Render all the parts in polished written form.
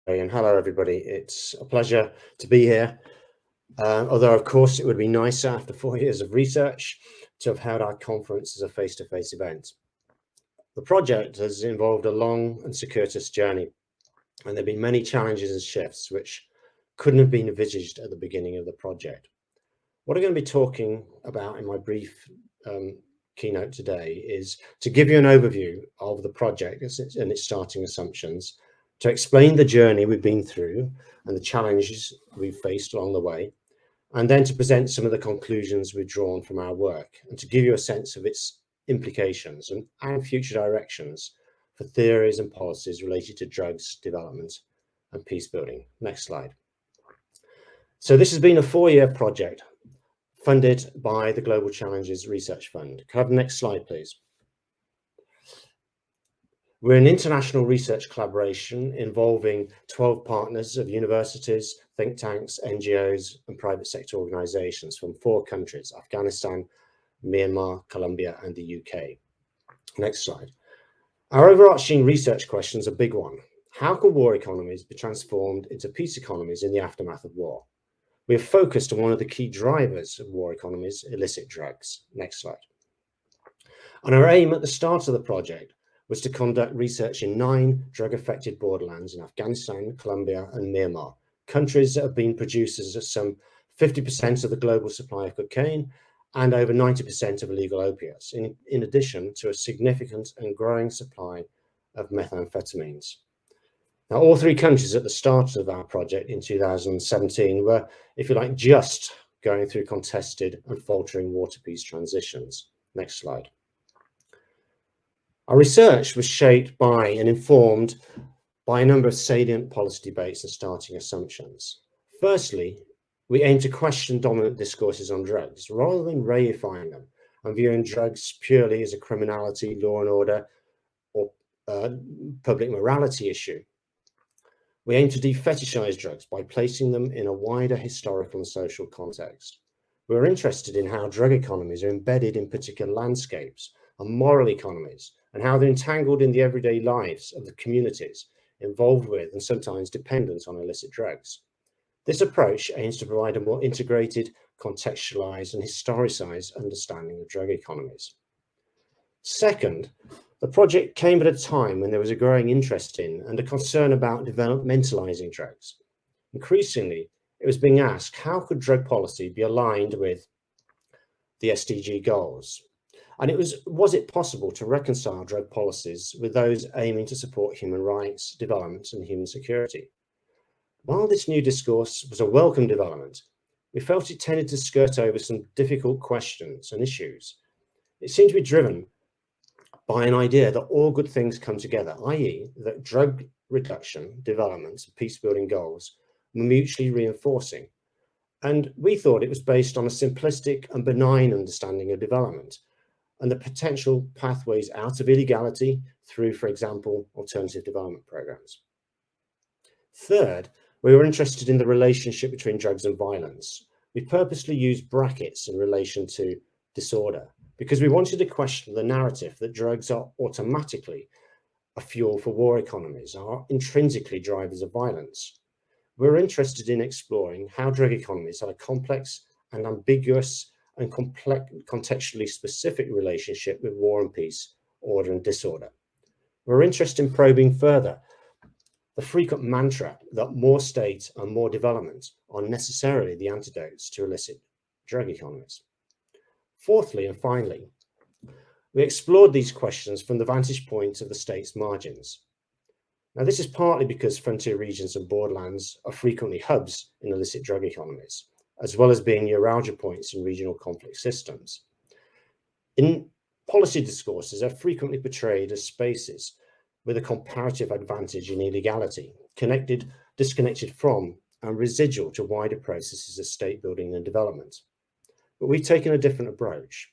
And hello, everybody. It's a pleasure to be here. Although, of course, it would be nicer after 4 years of research to have held our conference as a face-to-face event. The project has involved a long and circuitous journey, and there have been many challenges and shifts which couldn't have been envisaged at the beginning of the project. What I'm going to be talking about in my brief keynote today is to give you an overview of the project and its starting assumptions, to explain the journey we've been through and the challenges we've faced along the way, and then to present some of the conclusions we've drawn from our work and to give you a sense of its implications and future directions for theories and policies related to drugs development and peace building. Next slide. So this has been a 4-year project funded by the Global Challenges Research Fund. Can I have the next slide, please? We're an international research collaboration involving 12 partners of universities, think tanks, NGOs, and private sector organizations from 4 countries: Afghanistan, Myanmar, Colombia, and the UK. Next slide. Our overarching research question is a big one. How can war economies be transformed into peace economies in the aftermath of war? We have focused on one of the key drivers of war economies, illicit drugs. Next slide. And our aim at the start of the project was to conduct research in 9 drug-affected borderlands in Afghanistan, Colombia, and Myanmar, countries that have been producers of some 50% of the global supply of cocaine and over 90% of illegal opiates, in addition to a significant and growing supply of methamphetamines. Now, all 3 countries at the start of our project in 2017 were, if you like, just going through contested and faltering war to peace transitions. Next slide. Our research was shaped by and informed by a number of salient policy debates and starting assumptions. Firstly, we aim to question dominant discourses on drugs rather than reifying them and viewing drugs purely as a criminality, law and order, or public morality issue. We aim to defetishize drugs by placing them in a wider historical and social context. We're interested in how drug economies are embedded in particular landscapes and moral economies, and how they're entangled in the everyday lives of the communities involved with and sometimes dependent on illicit drugs. This approach aims to provide a more integrated, contextualized, and historicized understanding of drug economies. Second, the project came at a time when there was a growing interest in and a concern about developmentalizing drugs. Increasingly, it was being asked, how could drug policy be aligned with the SDG goals? And was it possible to reconcile drug policies with those aiming to support human rights, development, and human security? While this new discourse was a welcome development, we felt it tended to skirt over some difficult questions and issues. It seemed to be driven by an idea that all good things come together, i.e. that drug reduction, development, and peace-building goals were mutually reinforcing. And we thought it was based on a simplistic and benign understanding of development and the potential pathways out of illegality through, for example, alternative development programs. Third, we were interested in the relationship between drugs and violence. We purposely used brackets in relation to disorder because we wanted to question the narrative that drugs are automatically a fuel for war economies, are intrinsically drivers of violence. We're interested in exploring how drug economies have a complex and ambiguous and contextually specific relationship with war and peace, order and disorder. We're interested in probing further the frequent mantra that more state and more development are necessarily the antidotes to illicit drug economies. Fourthly and finally, we explored these questions from the vantage point of the state's margins. Now, this is partly because frontier regions and borderlands are frequently hubs in illicit drug economies, as well as being neuralgia points in regional conflict systems. In policy discourses, they're frequently portrayed as spaces with a comparative advantage in illegality, disconnected from and residual to wider processes of state building and development. But we've taken a different approach.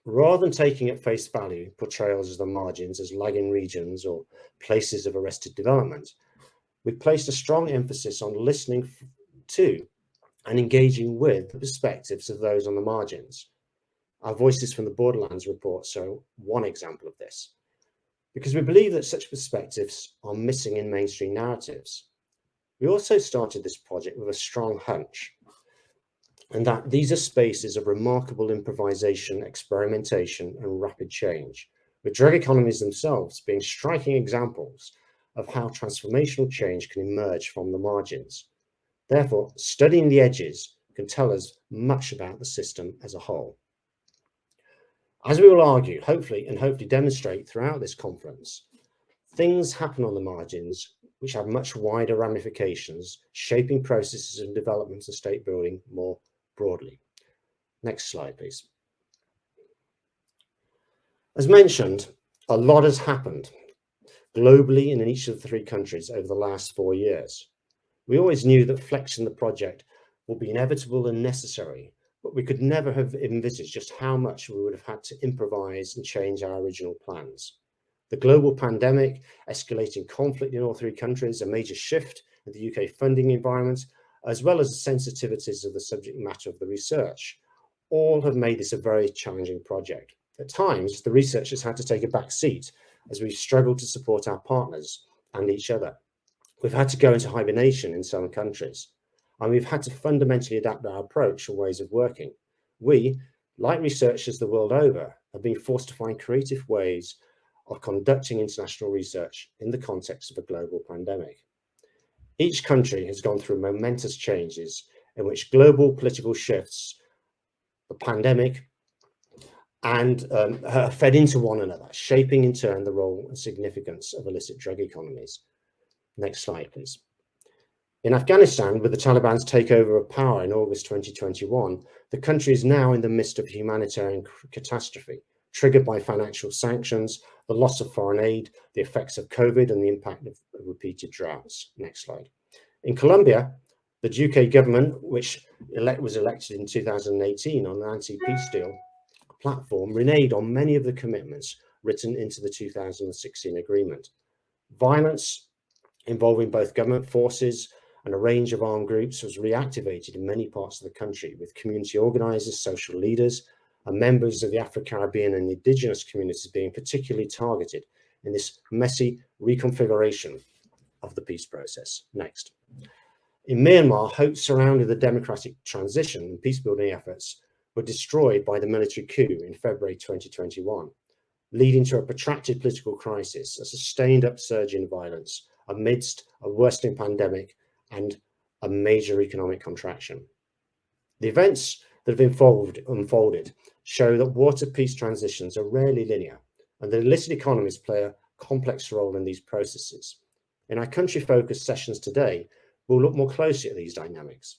Rather than taking at face value portrayals of the margins as lagging regions or places of arrested development, we've placed a strong emphasis on listening to and engaging with the perspectives of those on the margins. Our Voices from the Borderlands report show one example of this, because we believe that such perspectives are missing in mainstream narratives. We also started this project with a strong hunch, and that these are spaces of remarkable improvisation, experimentation, and rapid change, with drug economies themselves being striking examples of how transformational change can emerge from the margins. Therefore, studying the edges can tell us much about the system as a whole. As we will argue, hopefully demonstrate throughout this conference, things happen on the margins which have much wider ramifications, shaping processes and development and state building more broadly. Next slide, please. As mentioned, a lot has happened globally and in each of the 3 countries over the last 4 years. We always knew that flexing the project would be inevitable and necessary, but we could never have envisaged just how much we would have had to improvise and change our original plans. The global pandemic, escalating conflict in all 3 countries, a major shift in the UK funding environment, as well as the sensitivities of the subject matter of the research, all have made this a very challenging project. At times, the researchers had to take a back seat as we've struggled to support our partners and each other. We've had to go into hibernation in some countries, and we've had to fundamentally adapt our approach and ways of working. We, like researchers the world over, have been forced to find creative ways of conducting international research in the context of a global pandemic. Each country has gone through momentous changes in which global political shifts, the pandemic, and fed into one another, shaping in turn the role and significance of illicit drug economies. Next slide, please. In Afghanistan, with the Taliban's takeover of power in August 2021, the country is now in the midst of a humanitarian catastrophe, triggered by financial sanctions, the loss of foreign aid, the effects of COVID, and the impact of repeated droughts. Next slide. In Colombia, the UK government, which was elected in 2018 on an anti-peace deal platform, reneged on many of the commitments written into the 2016 agreement. Violence involving both government forces and a range of armed groups was reactivated in many parts of the country, with community organisers, social leaders, and members of the Afro-Caribbean and indigenous communities being particularly targeted in this messy reconfiguration of the peace process. Next. In Myanmar, hopes surrounding the democratic transition and peace-building efforts were destroyed by the military coup in February 2021, leading to a protracted political crisis, a sustained upsurge in violence amidst a worsening pandemic and a major economic contraction. The events that have unfolded show that water peace transitions are rarely linear, and that illicit economies play a complex role in these processes. In our country-focused sessions today, we'll look more closely at these dynamics.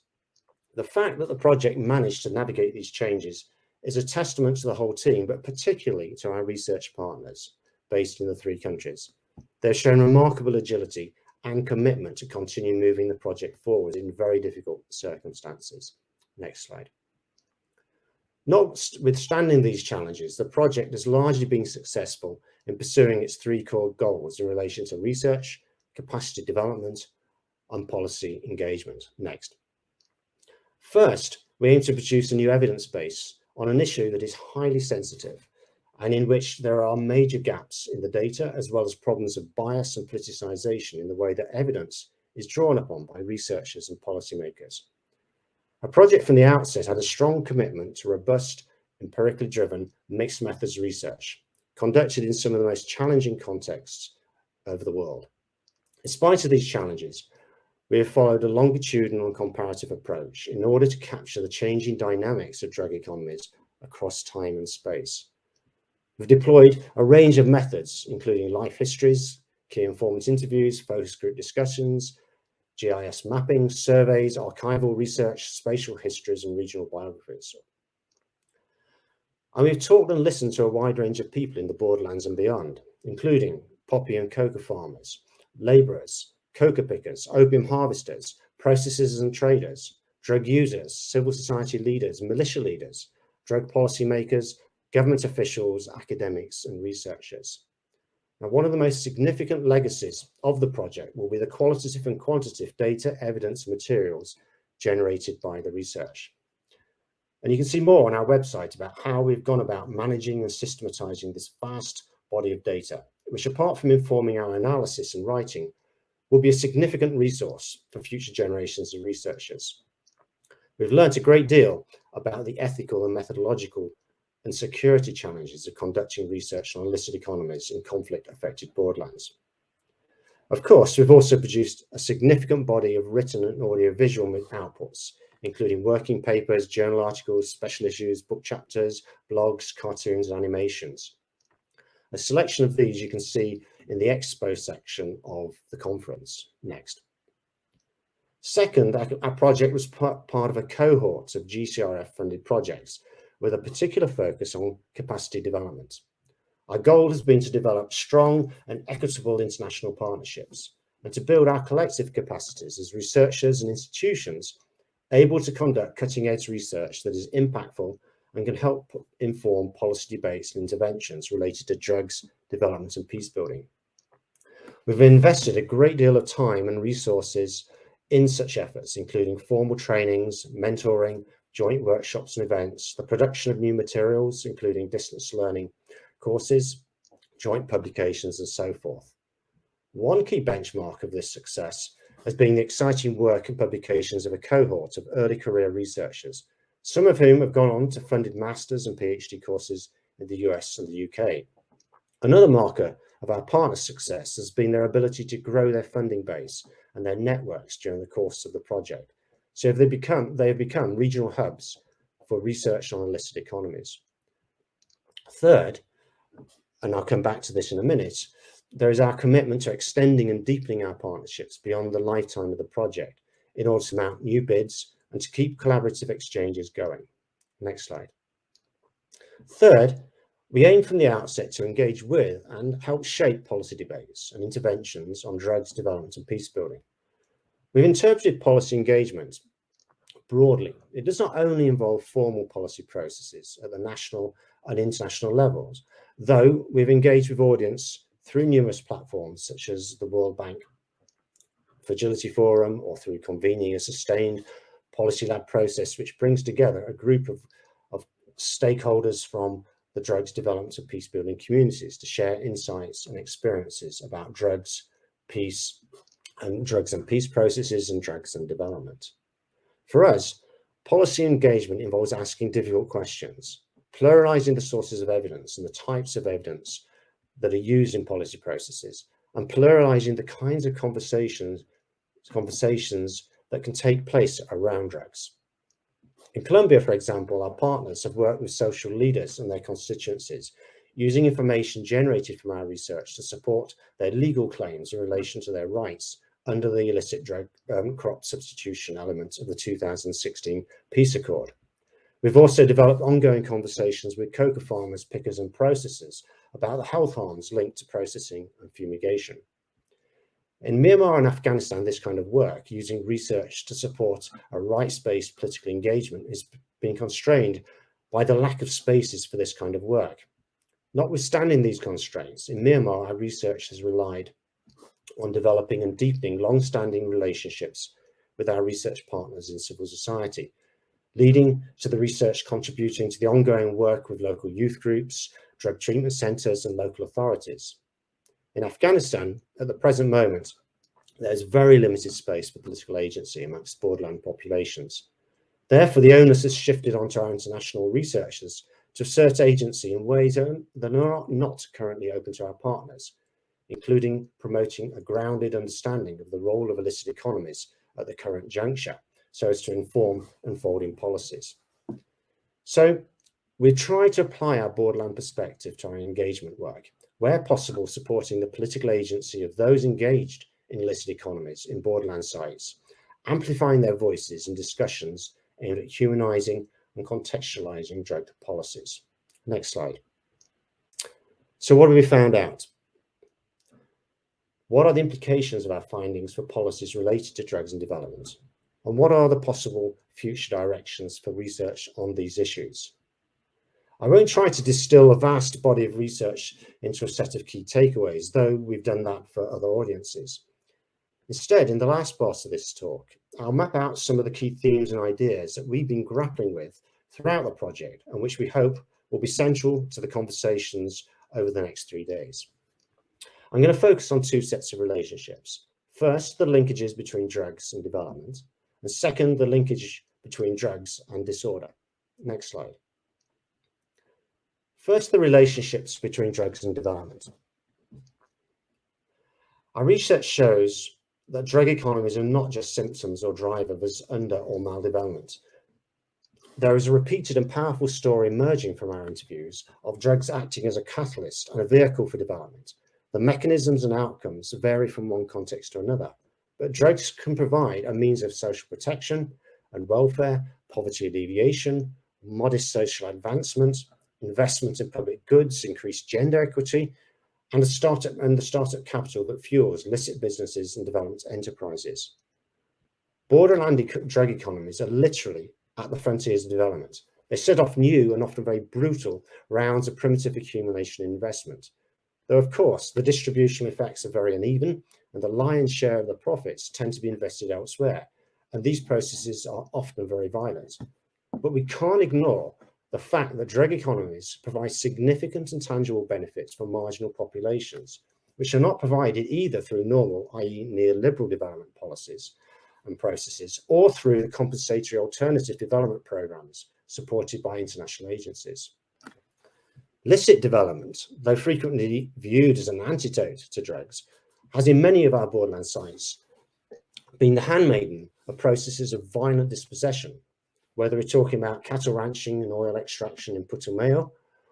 The fact that the project managed to navigate these changes is a testament to the whole team, but particularly to our research partners based in the 3 countries. They've shown remarkable agility and commitment to continue moving the project forward in very difficult circumstances. Next slide. Notwithstanding these challenges, the project has largely been successful in pursuing its 3 core goals in relation to research, capacity development, and policy engagement. Next. First, we aim to produce a new evidence base on an issue that is highly sensitive and in which there are major gaps in the data, as well as problems of bias and politicization in the way that evidence is drawn upon by researchers and policymakers. Our project from the outset had a strong commitment to robust, empirically driven, mixed methods research, conducted in some of the most challenging contexts of the world. In spite of these challenges, we have followed a longitudinal and comparative approach in order to capture the changing dynamics of drug economies across time and space. We've deployed a range of methods, including life histories, key informant interviews, focus group discussions, GIS mapping, surveys, archival research, spatial histories, and regional biographies. And we've talked and listened to a wide range of people in the borderlands and beyond, including poppy and coca farmers, labourers, coca pickers, opium harvesters, processors and traders, drug users, civil society leaders, militia leaders, drug policy makers, government officials, academics, and researchers. Now, one of the most significant legacies of the project will be the qualitative and quantitative data, evidence, and materials generated by the research. And you can see more on our website about how we've gone about managing and systematizing this vast body of data, which, apart from informing our analysis and writing, will be a significant resource for future generations of researchers. We've learned a great deal about the ethical and methodological and security challenges of conducting research on illicit economies in conflict-affected borderlands. Of course, we've also produced a significant body of written and audio-visual outputs, including working papers, journal articles, special issues, book chapters, blogs, cartoons, and animations. A selection of these you can see in the expo section of the conference. Next. Second, our project was part of a cohort of GCRF-funded projects with a particular focus on capacity development. Our goal has been to develop strong and equitable international partnerships and to build our collective capacities as researchers and institutions able to conduct cutting-edge research that is impactful and can help inform policy debates and interventions related to drugs, development, and peace building. We've invested a great deal of time and resources in such efforts, including formal trainings, mentoring, joint workshops and events, the production of new materials, including distance learning courses, joint publications, and so forth. One key benchmark of this success has been the exciting work and publications of a cohort of early career researchers, some of whom have gone on to funded master's and PhD courses in the US and the UK. Another marker of our partners' success has been their ability to grow their funding base and their networks during the course of the project. So they have become regional hubs for research on illicit economies. Third, and I'll come back to this in a minute, there is our commitment to extending and deepening our partnerships beyond the lifetime of the project in order to mount new bids and to keep collaborative exchanges going. Next slide. Third, we aim from the outset to engage with and help shape policy debates and interventions on drugs, development, and peace building. We've interpreted policy engagement broadly. It does not only involve formal policy processes at the national and international levels, though we've engaged with audience through numerous platforms such as the World Bank Fragility Forum or through convening a sustained policy lab process which brings together a group of stakeholders from the drugs, development, and peace building communities to share insights and experiences about drugs, peace, and drugs and peace processes and drugs and development. For us, policy engagement involves asking difficult questions, pluralizing the sources of evidence and the types of evidence that are used in policy processes, and pluralizing the kinds of conversations that can take place around drugs. In Colombia, for example, our partners have worked with social leaders and their constituencies, using information generated from our research to support their legal claims in relation to their rights under the illicit drug crop substitution element of the 2016 Peace Accord. We've also developed ongoing conversations with cocoa farmers, pickers, and processors about the health harms linked to processing and fumigation. In Myanmar and Afghanistan, this kind of work, using research to support a rights-based political engagement, is being constrained by the lack of spaces for this kind of work. Notwithstanding these constraints, in Myanmar, our research has relied on developing and deepening long-standing relationships with our research partners in civil society, leading to the research contributing to the ongoing work with local youth groups, drug treatment centres, and local authorities. In Afghanistan, at the present moment, there is very limited space for political agency amongst borderland populations. Therefore, the onus has shifted onto our international researchers to assert agency in ways that are not currently open to our partners, including promoting a grounded understanding of the role of illicit economies at the current juncture, so as to inform unfolding policies. So we try to apply our borderland perspective to our engagement work, where possible supporting the political agency of those engaged in illicit economies in borderland sites, amplifying their voices in discussions aimed at humanizing and contextualizing drug policies. Next slide. So what have we found out? What are the implications of our findings for policies related to drugs and development? And what are the possible future directions for research on these issues? I won't try to distill a vast body of research into a set of key takeaways, though we've done that for other audiences. Instead, in the last part of this talk, I'll map out some of the key themes and ideas that we've been grappling with throughout the project and which we hope will be central to the conversations over the next 3 days. I'm going to focus on two sets of relationships. First, the linkages between drugs and development, and second, the linkage between drugs and disorder. Next slide. First, the relationships between drugs and development. Our research shows that drug economies are not just symptoms or drivers of under or maldevelopment. There is a repeated and powerful story emerging from our interviews of drugs acting as a catalyst and a vehicle for development. The mechanisms and outcomes vary from one context to another, but drugs can provide a means of social protection and welfare, poverty alleviation, modest social advancement, investment in public goods, increased gender equity, and the startup capital that fuels illicit businesses and development enterprises. Borderland drug economies are literally at the frontiers of development. They set off new and often very brutal rounds of primitive accumulation and investment. Though, of course, the distribution effects are very uneven, and the lion's share of the profits tend to be invested elsewhere, and these processes are often very violent. But we can't ignore the fact that drug economies provide significant and tangible benefits for marginal populations, which are not provided either through normal, i.e. neoliberal development policies and processes, or through the compensatory alternative development programs supported by international agencies. Illicit development, though frequently viewed as an antidote to drugs, has in many of our borderland sites been the handmaiden of processes of violent dispossession, whether we're talking about cattle ranching and oil extraction in Putumayo,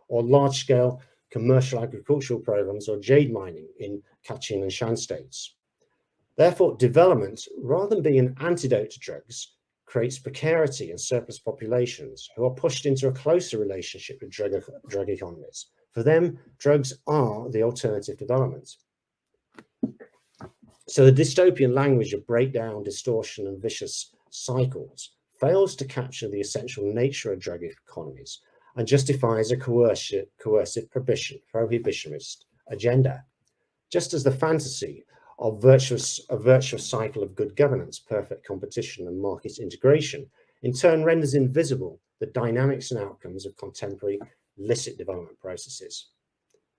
or large-scale commercial agricultural programs or jade mining in Kachin and Shan states. Therefore, development, rather than being an antidote to drugs, creates precarity and surplus populations who are pushed into a closer relationship with drug economies. For them, drugs are the alternative development. So the dystopian language of breakdown, distortion, and vicious cycles fails to capture the essential nature of drug economies and justifies a coercive prohibitionist agenda. Just as the fantasy of a virtuous cycle of good governance, perfect competition, and market integration in turn renders invisible the dynamics and outcomes of contemporary illicit development processes.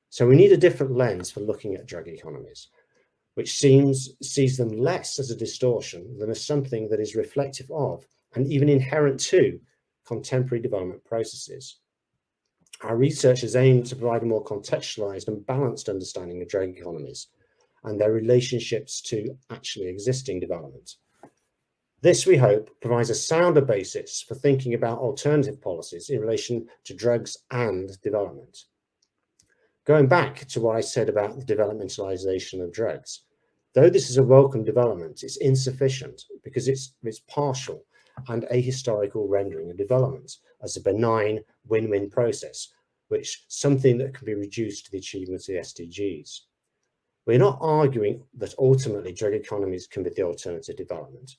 So we need a different lens for looking at drug economies, which sees them less as a distortion than as something that is reflective of and even inherent to contemporary development processes. Our research is aimed to provide a more contextualized and balanced understanding of drug economies and their relationships to actually existing development. This, we hope, provides a sounder basis for thinking about alternative policies in relation to drugs and development. Going back to what I said about the developmentalization of drugs, though this is a welcome development, it's insufficient because it's partial and ahistorical rendering of development as a benign win-win process, which something that can be reduced to the achievement of the SDGs. We're not arguing that ultimately drug economies can be the alternative development,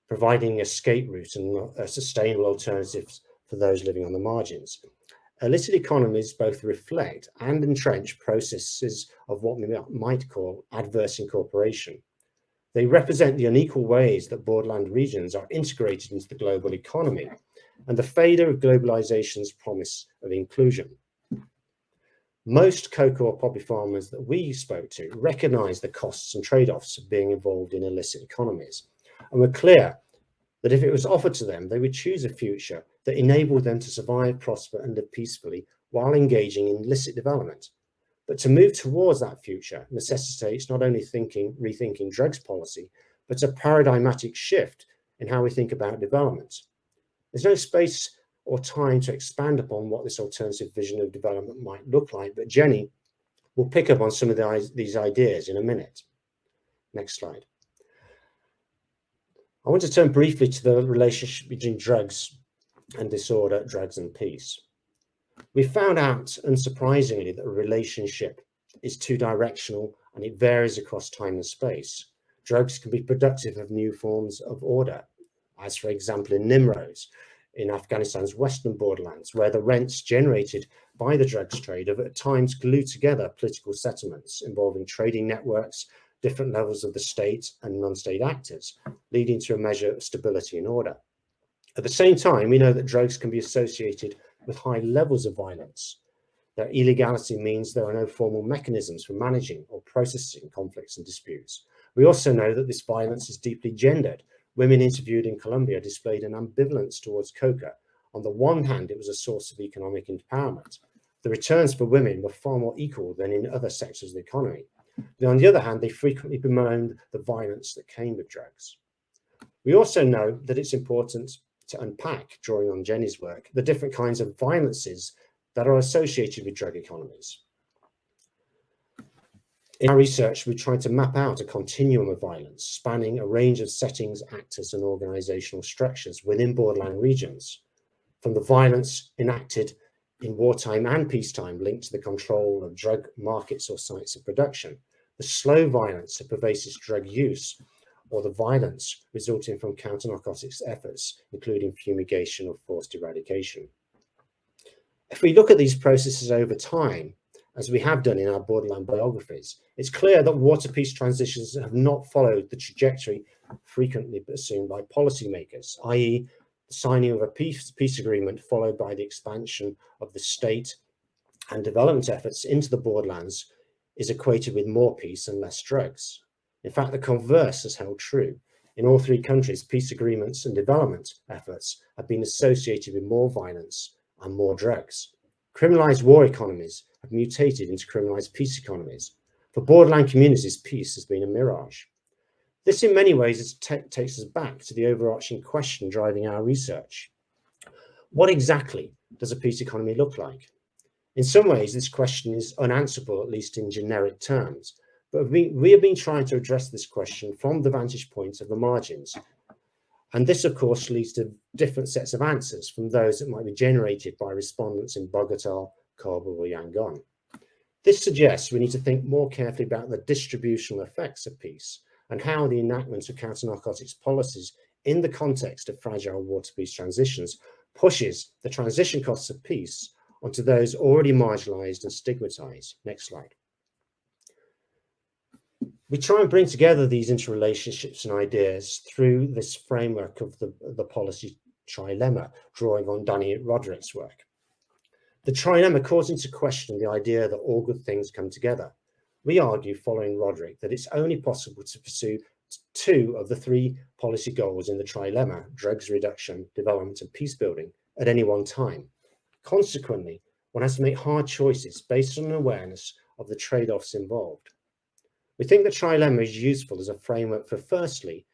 providing an escape route and a sustainable alternatives for those living on the margins. Illicit economies both reflect and entrench processes of what we might call adverse incorporation. They represent the unequal ways that borderland regions are integrated into the global economy and the failure of globalization's promise of inclusion. Most cocoa or poppy farmers that we spoke to recognize the costs and trade-offs of being involved in illicit economies, and were clear that if it was offered to them, they would choose a future that enabled them to survive, prosper, and live peacefully while engaging in illicit development. But to move towards that future necessitates not only rethinking drugs policy, but a paradigmatic shift in how we think about development. There's no space or time to expand upon what this alternative vision of development might look like, but Jenny will pick up on some of these ideas in a minute. Next slide. I want to turn briefly to the relationship between drugs and disorder, drugs and peace. We found out, unsurprisingly, that a relationship is two-directional and it varies across time and space. Drugs can be productive of new forms of order, as for example in Nimroz, in Afghanistan's western borderlands, where the rents generated by the drugs trade have at times glued together political settlements involving trading networks, different levels of the state and non-state actors, leading to a measure of stability and order. At the same time, we know that drugs can be associated with high levels of violence. Their illegality means there are no formal mechanisms for managing or processing conflicts and disputes, We also know that this violence is deeply gendered. Women interviewed in Colombia displayed an ambivalence towards coca. On the one hand, it was a source of economic empowerment. The returns for women were far more equal than in other sectors of the economy. But on the other hand, they frequently bemoaned the violence that came with drugs. We also know that it's important to unpack, drawing on Jenny's work, the different kinds of violences that are associated with drug economies. In our research, we tried to map out a continuum of violence spanning a range of settings, actors, and organizational structures within borderland regions, from the violence enacted in wartime and peacetime linked to the control of drug markets or sites of production, the slow violence of pervasive drug use, or the violence resulting from counter-narcotics efforts, including fumigation or forced eradication. If we look at these processes over time, as we have done in our borderland biographies, it's clear that water peace transitions have not followed the trajectory frequently assumed by policymakers, i.e. the signing of a peace agreement followed by the expansion of the state and development efforts into the borderlands is equated with more peace and less drugs. In fact, the converse has held true. In all three countries, peace agreements and development efforts have been associated with more violence and more drugs. Criminalized war economies have mutated into criminalized peace economies. For borderland communities, peace has been a mirage. This in many ways takes us back to the overarching question driving our research. What exactly does a peace economy look like? In some ways, this question is unanswerable, at least in generic terms, but we have been trying to address this question from the vantage point of the margins. And this, of course, leads to different sets of answers from those that might be generated by respondents in Bogota, Kabul, or Yangon. This suggests we need to think more carefully about the distributional effects of peace and how the enactment of counter-narcotics policies in the context of fragile water peace transitions pushes the transition costs of peace onto those already marginalized and stigmatized. Next slide. We try and bring together these interrelationships and ideas through this framework of the policy trilemma, drawing on Danny Roderick's work. The trilemma calls into question the idea that all good things come together. We argue, following Roderick, that it's only possible to pursue two of the three policy goals in the trilemma, drugs reduction, development, and peace building, at any one time. Consequently, one has to make hard choices based on an awareness of the trade-offs involved. We think the trilemma is useful as a framework for, firstly,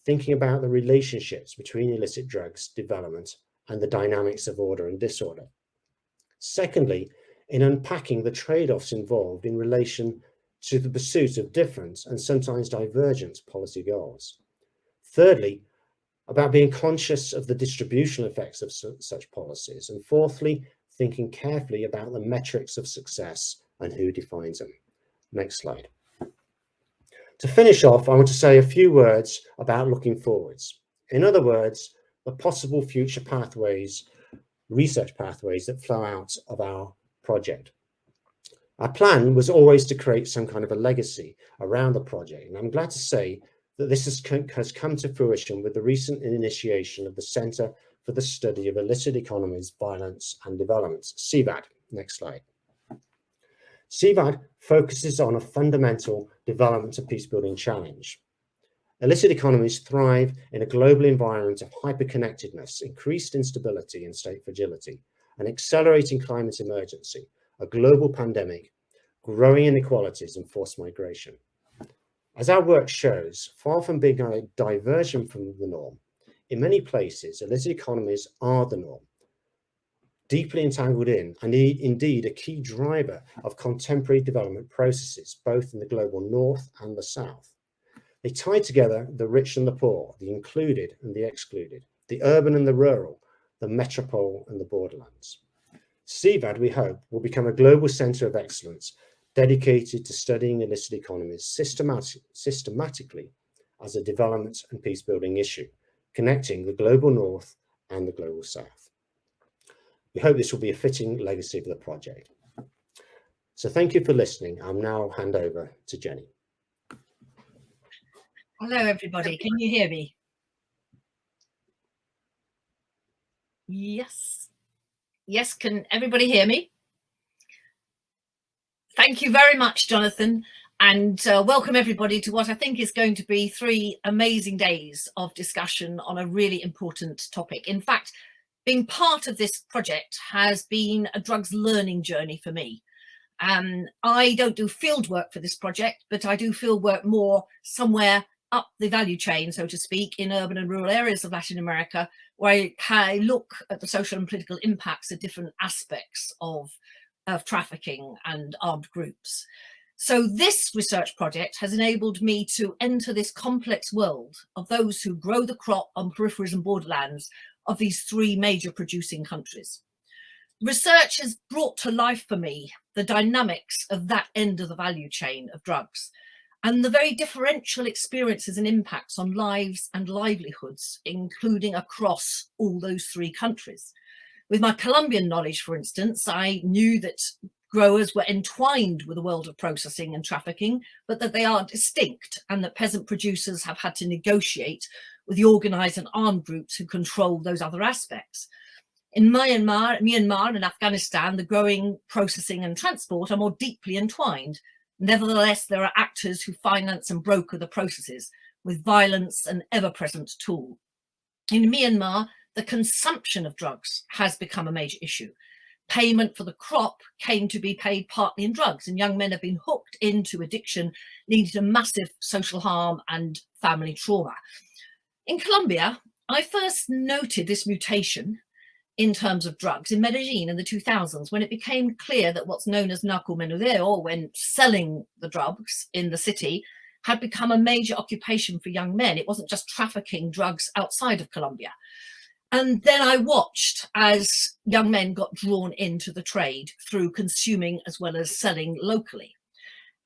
thinking about the relationships between illicit drugs development and the dynamics of order and disorder. Secondly, in unpacking the trade-offs involved in relation to the pursuit of different and sometimes divergent policy goals. Thirdly, about being conscious of the distributional effects of such policies. And fourthly, thinking carefully about the metrics of success and who defines them. Next slide. To finish off, I want to say a few words about looking forwards. In other words, the possible future pathways, research pathways that flow out of our project. Our plan was always to create some kind of a legacy around the project, and I'm glad to say that this has come to fruition with the recent initiation of the Centre for the Study of Illicit Economies, Violence and Development, CVAD. Next slide. CVAD focuses on a fundamental development and peace-building challenge. Illicit economies thrive in a global environment of hyperconnectedness, increased instability and state fragility, an accelerating climate emergency, a global pandemic, growing inequalities and forced migration. As our work shows, far from being a diversion from the norm, in many places, illicit economies are the norm, deeply entangled in, and indeed a key driver of contemporary development processes, both in the global north and the south. They tie together the rich and the poor, the included and the excluded, the urban and the rural, the metropole and the borderlands. CVAD, we hope, will become a global centre of excellence dedicated to studying illicit economies systematically as a development and peace-building issue, connecting the global north and the global south. We hope this will be a fitting legacy for the project. So thank you for listening. I'll now hand over to Jenny. Hello, everybody. Can you hear me? Yes. Yes, can everybody hear me? Thank you very much, Jonathan. and welcome everybody to what I think is going to be 3 amazing days of discussion on a really important topic. In fact, being part of this project has been a drugs learning journey for me. I don't do field work for this project, but I do field work more somewhere up the value chain, so to speak, in urban and rural areas of Latin America, where I look at the social and political impacts of different aspects of trafficking and armed groups. So this research project has enabled me to enter this complex world of those who grow the crop on peripheries and borderlands of these 3 major producing countries. Research has brought to life for me the dynamics of that end of the value chain of drugs and the very differential experiences and impacts on lives and livelihoods, including across all those 3 countries. With my Colombian knowledge, for instance, I knew that growers were entwined with the world of processing and trafficking, but that they are distinct and that peasant producers have had to negotiate with the organised and armed groups who control those other aspects. In Myanmar and Afghanistan, the growing, processing and transport are more deeply entwined. Nevertheless, there are actors who finance and broker the processes with violence an ever-present tool. In Myanmar, the consumption of drugs has become a major issue. Payment for the crop came to be paid partly in drugs, and young men have been hooked into addiction, leading to massive social harm and family trauma. In Colombia, I first noted this mutation in terms of drugs in Medellin in the 2000s, when it became clear that what's known as narcomenudeo, when selling the drugs in the city, had become a major occupation for young men. It wasn't just trafficking drugs outside of Colombia. And then I watched as young men got drawn into the trade through consuming as well as selling locally.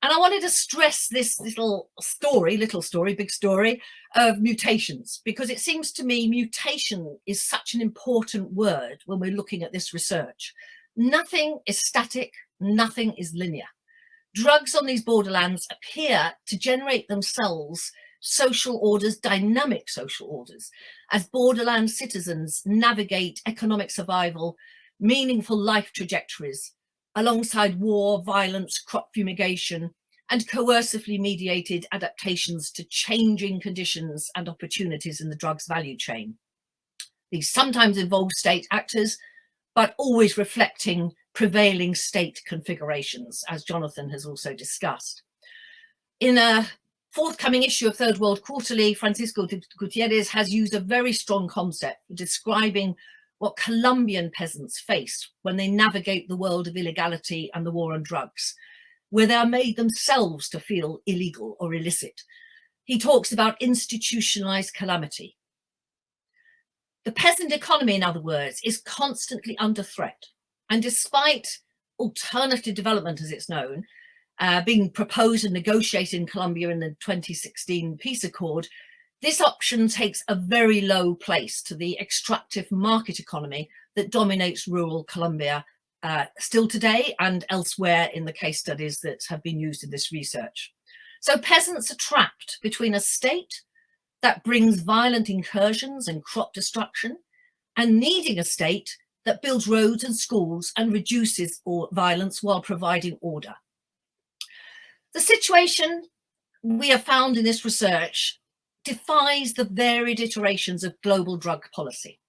And I wanted to stress this little story, big story of mutations, because it seems to me mutation is such an important word when we're looking at this research. Nothing is static, nothing is linear. Drugs on these borderlands appear to generate themselves social orders, dynamic social orders, as borderland citizens navigate economic survival, meaningful life trajectories, alongside war, violence, crop fumigation, and coercively mediated adaptations to changing conditions and opportunities in the drugs value chain. These sometimes involve state actors, but always reflecting prevailing state configurations, as Jonathan has also discussed. In a forthcoming issue of Third World Quarterly, Francisco Gutierrez has used a very strong concept for describing what Colombian peasants face when they navigate the world of illegality and the war on drugs, where they are made themselves to feel illegal or illicit. He talks about institutionalized calamity. The peasant economy, in other words, is constantly under threat. And despite alternative development, as it's known, being proposed and negotiated in Colombia in the 2016 peace accord, this option takes a very low place to the extractive market economy that dominates rural Colombia still today and elsewhere in the case studies that have been used in this research. So peasants are trapped between a state that brings violent incursions and crop destruction and needing a state that builds roads and schools and reduces violence while providing order. The situation we have found in this research defies the varied iterations of global drug policy.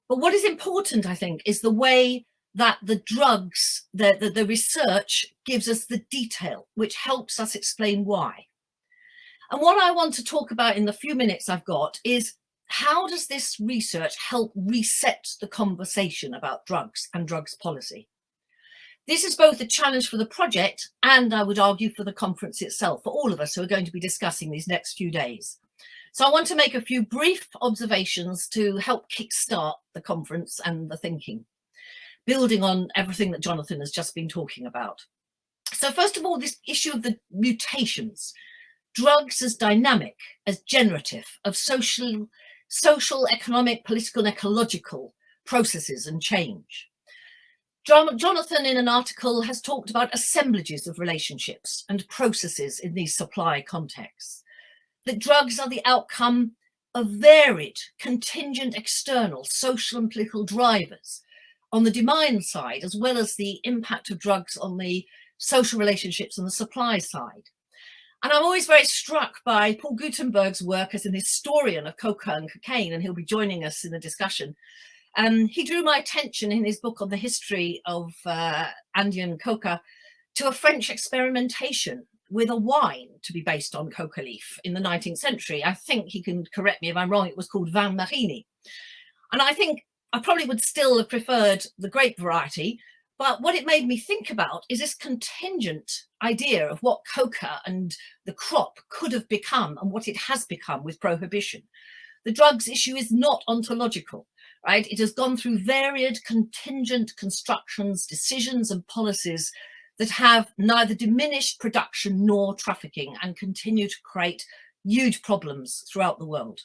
But what is important, I think, is the way that the drugs, the research gives us the detail, which helps us explain why. And what I want to talk about in the few minutes I've got is how does this research help reset the conversation about drugs and drugs policy? This is both a challenge for the project and, I would argue, for the conference itself, for all of us who are going to be discussing these next few days. So I want to make a few brief observations to help kickstart the conference and the thinking, building on everything that Jonathan has just been talking about. So first of all, this issue of the mutations. Drugs as dynamic, as generative of social, economic, political and ecological processes and change. Jonathan, in an article, has talked about assemblages of relationships and processes in these supply contexts. That drugs are the outcome of varied, contingent, external, social and political drivers on the demand side, as well as the impact of drugs on the social relationships on the supply side. And I'm always very struck by Paul Gutenberg's work as an historian of coca and cocaine, and he'll be joining us in the discussion. He drew my attention in his book on the history of Andean coca to a French experimentation with a wine to be based on coca leaf in the 19th century. I think he can correct me if I'm wrong, it was called Vin Marini. And I think I probably would still have preferred the grape variety, but what it made me think about is this contingent idea of what coca and the crop could have become and what it has become with prohibition. The drugs issue is not ontological, right? It has gone through varied contingent constructions, decisions and policies that have neither diminished production nor trafficking and continue to create huge problems throughout the world.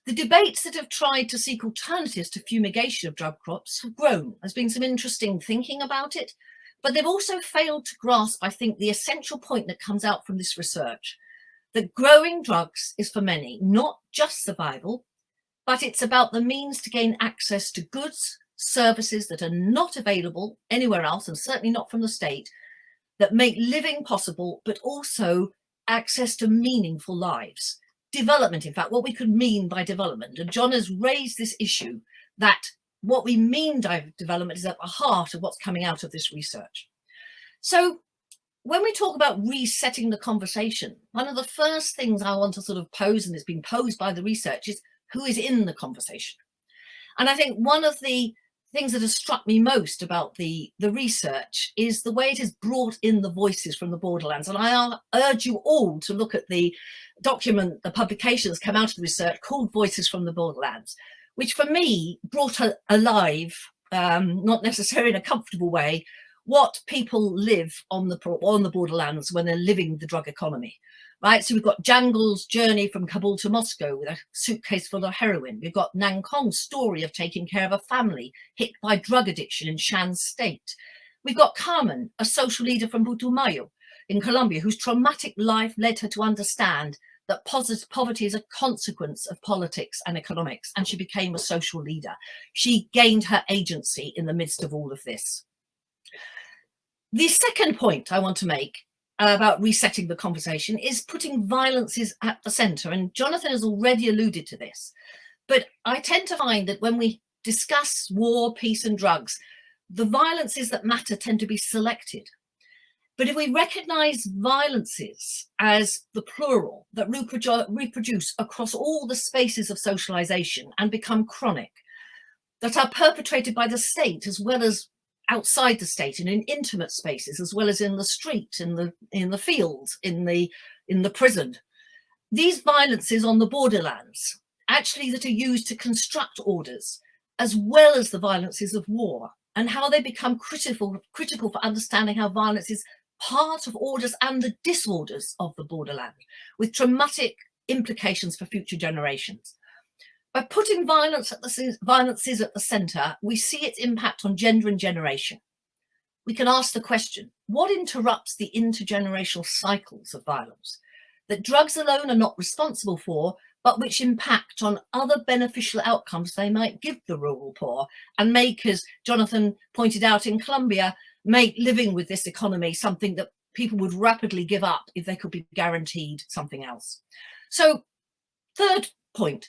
The debates that have tried to seek alternatives to fumigation of drug crops have grown. There's been some interesting thinking about it, but they've also failed to grasp, I think, the essential point that comes out from this research, that growing drugs is for many not just survival, but it's about the means to gain access to goods, services that are not available anywhere else, and certainly not from the state, that make living possible, but also access to meaningful lives. Development, in fact, what we could mean by development. And John has raised this issue that what we mean by development is at the heart of what's coming out of this research. So when we talk about resetting the conversation, one of the first things I want to sort of pose, and it's been posed by the research, is who is in the conversation. And I think one of the things that has struck me most about the research is the way it has brought in the voices from the borderlands. And I urge you all to look at the document, the publications come out of the research called Voices from the Borderlands, which for me brought alive, not necessarily in a comfortable way, what people live on the borderlands when they're living the drug economy. Right, so we've got Jangle's journey from Kabul to Moscow with a suitcase full of heroin. We've got Nankong's story of taking care of a family hit by drug addiction in Shan's state. We've got Carmen, a social leader from Putumayo in Colombia, whose traumatic life led her to understand that poverty is a consequence of politics and economics, and she became a social leader. She gained her agency in the midst of all of this. The second point I want to make about resetting the conversation is putting violences at the centre. And Jonathan has already alluded to this, but I tend to find that when we discuss war, peace and drugs, the violences that matter tend to be selected. But if we recognise violences as the plural that reproduce across all the spaces of socialisation and become chronic, that are perpetrated by the state as well as outside the state and in intimate spaces, as well as in the street, in the fields, in the prison. These violences on the borderlands, actually that are used to construct orders, as well as the violences of war, and how they become critical for understanding how violence is part of orders and the disorders of the borderland, with traumatic implications for future generations. By putting violences at the centre, we see its impact on gender and generation. We can ask the question, what interrupts the intergenerational cycles of violence that drugs alone are not responsible for, but which impact on other beneficial outcomes they might give the rural poor and make, as Jonathan pointed out in Colombia, make living with this economy something that people would rapidly give up if they could be guaranteed something else. So, third point,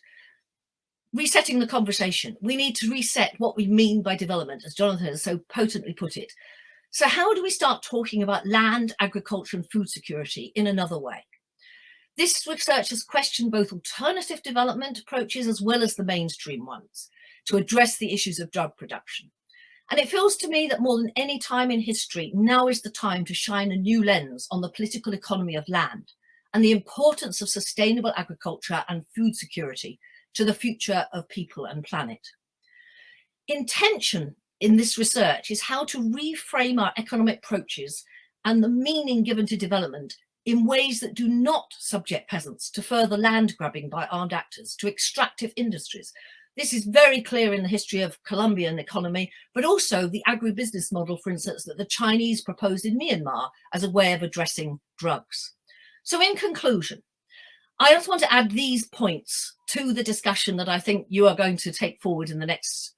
resetting the conversation. We need to reset what we mean by development, as Jonathan has so potently put it. So how do we start talking about land, agriculture and food security in another way? This research has questioned both alternative development approaches as well as the mainstream ones to address the issues of drug production. And it feels to me that more than any time in history, now is the time to shine a new lens on the political economy of land and the importance of sustainable agriculture and food security to the future of people and planet. Intention in this research is how to reframe our economic approaches and the meaning given to development in ways that do not subject peasants to further land grabbing by armed actors, to extractive industries. This is very clear in the history of Colombian economy, but also the agribusiness model, for instance, that the Chinese proposed in Myanmar as a way of addressing drugs. So in conclusion, I just want to add these points to the discussion that I think you are going to take forward in the next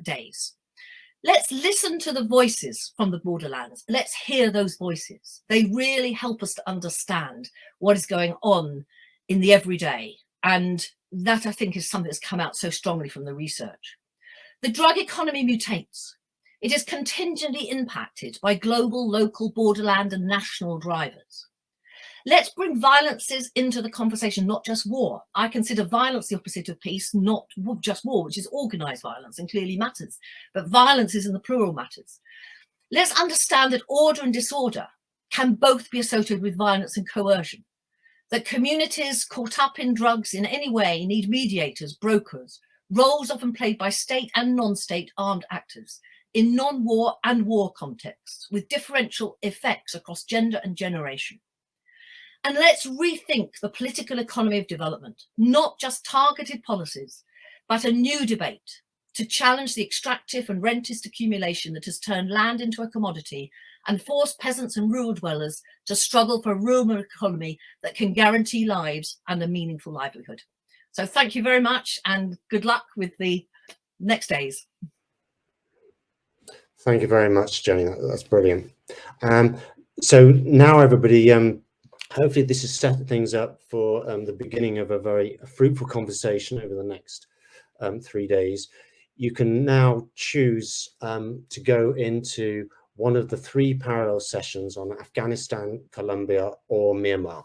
days. Let's listen to the voices from the borderlands. Let's hear those voices. They really help us to understand what is going on in the everyday. And that, I think, is something that's come out so strongly from the research. The drug economy mutates. It is contingently impacted by global, local, borderland and national drivers. Let's bring violences into the conversation, not just war. I consider violence the opposite of peace, not just war, which is organised violence and clearly matters, but violence is in the plural matters. Let's understand that order and disorder can both be associated with violence and coercion, that communities caught up in drugs in any way need mediators, brokers, roles often played by state and non-state armed actors in non-war and war contexts with differential effects across gender and generation. And let's rethink the political economy of development, not just targeted policies, but a new debate to challenge the extractive and rentist accumulation that has turned land into a commodity and forced peasants and rural dwellers to struggle for a rural economy that can guarantee lives and a meaningful livelihood. So thank you very much and good luck with the next days. Thank you very much, Jenny. That's brilliant. So now everybody, hopefully this has set things up for the beginning of a very fruitful conversation over the next 3 days. You can now choose to go into one of the 3 parallel sessions on Afghanistan, Colombia, or Myanmar.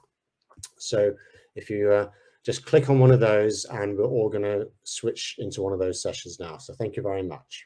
So if you just click on one of those, and we're all going to switch into one of those sessions now. So thank you very much.